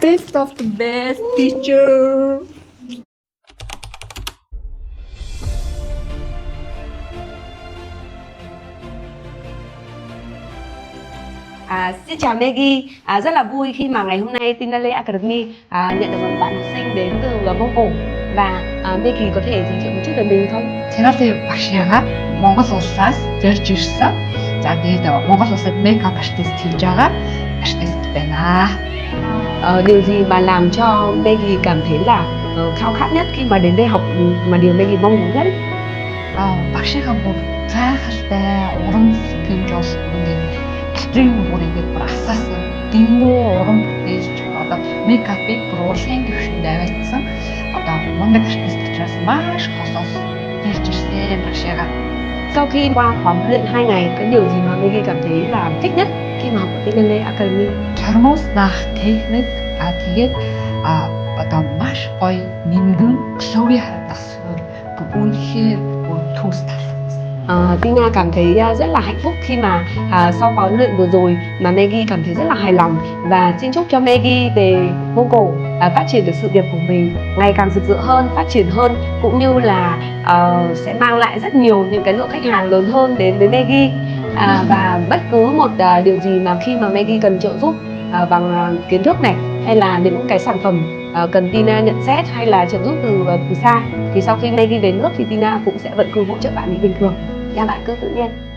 Best of the best teacher. Xin chào Maggie, rất là vui khi mà ngày hôm nay Tinale Academy nhận được một bạn học sinh đến từ Mông Cổ. Và Maggie có thể giới thiệu một chút về mình không? Tinale багшигаа Монгол улсаас зорж ирсэн. За тэгээд Монгол улсад makeup artist хийж байгаа artist байна. Điều gì mà làm cho Maggie cảm thấy là khao khát nhất khi mà đến đây học, mà điều Maggie mong muốn nhất? Багшигаа бүр цаахалтай уран сэтгэмж бол экстрим бүр ингээд бүр асаасан дэнгүү уран бүтээж одоо makeup-ыг бүр урлагийн төвшөнд аваадсан. Одоо мундаг artist учраас маш хосоос хийж ирсэн багшигаа. Sau khi qua khóa huấn luyện 2 ngày, cái điều gì mà Maggie cảm thấy là thích nhất khi mà học ở Tinale Academy? Чармуус наах техник тэгээд одоо маш гоё нингэн клоуи харагдсан. Үнэхээр төгс Tina cảm thấy rất là hạnh phúc khi mà sau khóa huấn luyện vừa rồi mà Maggie cảm thấy rất là hài lòng, và xin chúc cho Maggie về Mông Cổ phát triển được sự nghiệp của mình ngày càng rực rỡ hơn, phát triển hơn, cũng như là sẽ mang lại rất nhiều những cái lượng khách hàng lớn hơn đến với Maggie. Và bất cứ một điều gì mà khi mà Maggie cần trợ giúp bằng kiến thức này, hay là những cái sản phẩm cần Tina nhận xét hay là trợ giúp từ xa, thì sau khi Maggie về nước thì Tina cũng sẽ vẫn cứ hỗ trợ bạn như bình thường. Nha, bạn cứ tự nhiên.